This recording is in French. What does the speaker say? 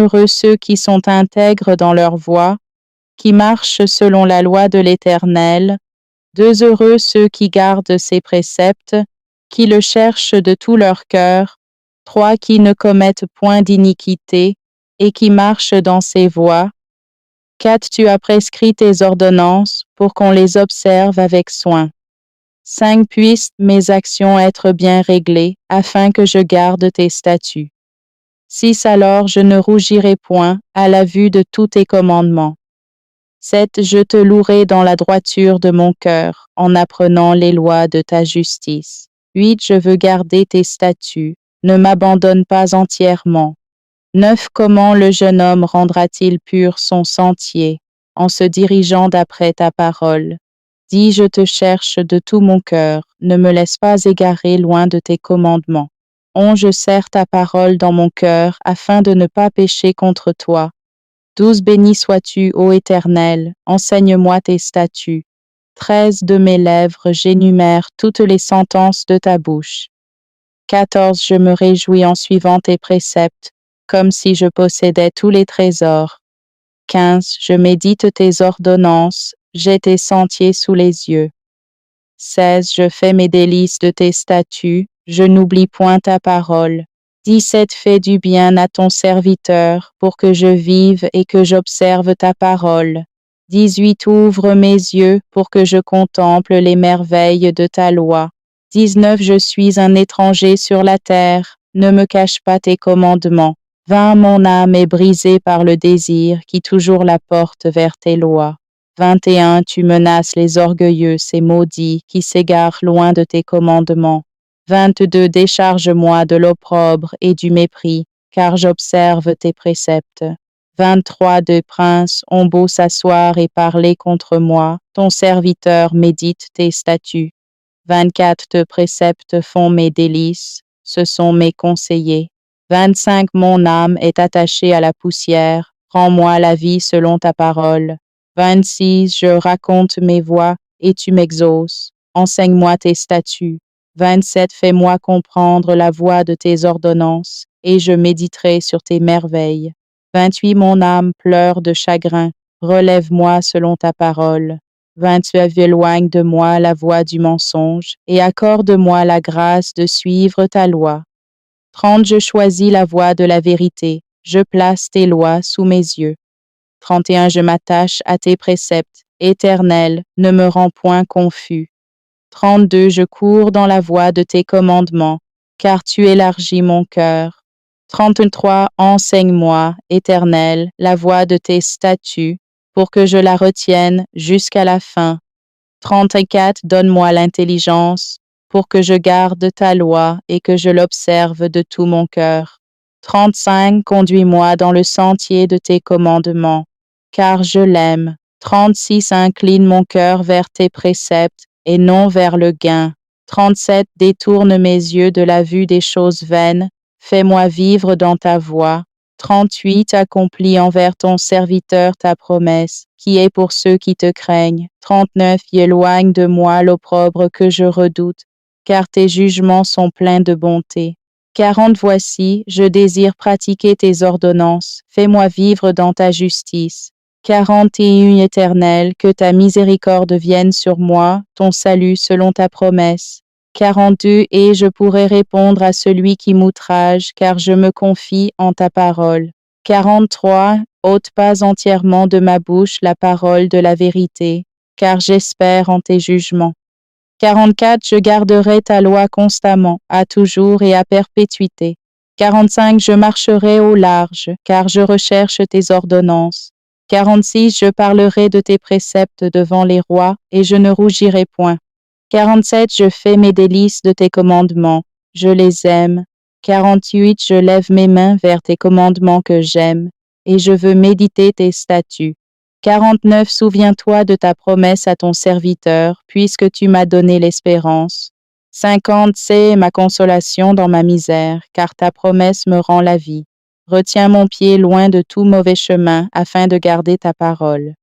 Bienheureux ceux qui sont intègres dans leur voie, qui marchent selon la loi de l'Éternel. Heureux ceux qui gardent ses préceptes, qui le cherchent de tout leur cœur. Qui ne commettent point d'iniquité et qui marchent dans ses voies. 4. Tu as prescrit tes ordonnances pour qu'on les observe avec soin. 5. Puissent mes actions être bien réglées, afin que je garde tes statuts. 6. Alors je ne rougirai point à la vue de tous tes commandements. 7. Je te louerai dans la droiture de mon cœur, en apprenant les lois de ta justice. 8. Je veux garder tes statuts, ne m'abandonne pas entièrement. 9. Comment le jeune homme rendra-t-il pur son sentier, en se dirigeant d'après ta parole? 10. Je te cherche de tout mon cœur, ne me laisse pas égarer loin de tes commandements. 11. Je serre ta parole dans mon cœur, afin de ne pas pécher contre toi. 12. Béni sois-tu, ô Éternel, enseigne-moi tes statuts. 13. De mes lèvres j'énumère toutes les sentences de ta bouche. 14. Je me réjouis en suivant tes préceptes, comme si je possédais tous les trésors. 15. Je médite tes ordonnances, j'ai tes sentiers sous les yeux. 16. Je fais mes délices de tes statuts, je n'oublie point ta parole. 17. Fais du bien à ton serviteur, pour que je vive et que j'observe ta parole. 18. Ouvre mes yeux pour que je contemple les merveilles de ta loi. 19. Je suis un étranger sur la terre, ne me cache pas tes commandements. 20. Mon âme est brisée par le désir qui toujours la porte vers tes lois. 21. Tu menaces les orgueilleux, ces maudits, qui s'égarent loin de tes commandements. 22. Décharge-moi de l'opprobre et du mépris, car j'observe tes préceptes. 23. Des princes ont beau s'asseoir et parler contre moi, ton serviteur médite tes statuts. 24. Tes préceptes font mes délices, ce sont mes conseillers. 25. Mon âme est attachée à la poussière, rends-moi la vie selon ta parole. 26. Je raconte mes voies et tu m'exauces, enseigne-moi tes statuts. 27. Fais-moi comprendre la voie de tes ordonnances, et je méditerai sur tes merveilles. 28. Mon âme pleure de chagrin, relève-moi selon ta parole. 29. Éloigne de moi la voie du mensonge, et accorde-moi la grâce de suivre ta loi. 30. Je choisis la voie de la vérité, je place tes lois sous mes yeux. 31. Je m'attache à tes préceptes, Éternel, ne me rends point confus. 32. Je cours dans la voie de tes commandements, car tu élargis mon cœur. 33. Enseigne-moi, Éternel, la voie de tes statuts, pour que je la retienne jusqu'à la fin. 34. Donne-moi l'intelligence, pour que je garde ta loi et que je l'observe de tout mon cœur. 35. Conduis-moi dans le sentier de tes commandements, car je l'aime. 36. Incline mon cœur vers tes préceptes et non vers le gain. 37. Détourne mes yeux de la vue des choses vaines, fais-moi vivre dans ta voie. 38. Accomplis envers ton serviteur ta promesse, qui est pour ceux qui te craignent. 39. Éloigne de moi l'opprobre que je redoute, car tes jugements sont pleins de bonté. 40. Voici, je désire pratiquer tes ordonnances, fais-moi vivre dans ta justice. 41. Éternel, que ta miséricorde vienne sur moi, ton salut selon ta promesse. 42. Et je pourrai répondre à celui qui m'outrage, car je me confie en ta parole. 43. Ôte pas entièrement de ma bouche la parole de la vérité, car j'espère en tes jugements. 44. Je garderai ta loi constamment, à toujours et à perpétuité. 45. Je marcherai au large, car je recherche tes ordonnances. 46. Je parlerai de tes préceptes devant les rois, et je ne rougirai point. 47. Je fais mes délices de tes commandements, je les aime. 48. Je lève mes mains vers tes commandements que j'aime, et je veux méditer tes statuts. 49. Souviens-toi de ta promesse à ton serviteur, puisque tu m'as donné l'espérance. 50. C'est ma consolation dans ma misère, car ta promesse me rend la vie. Retiens mon pied loin de tout mauvais chemin, afin de garder ta parole.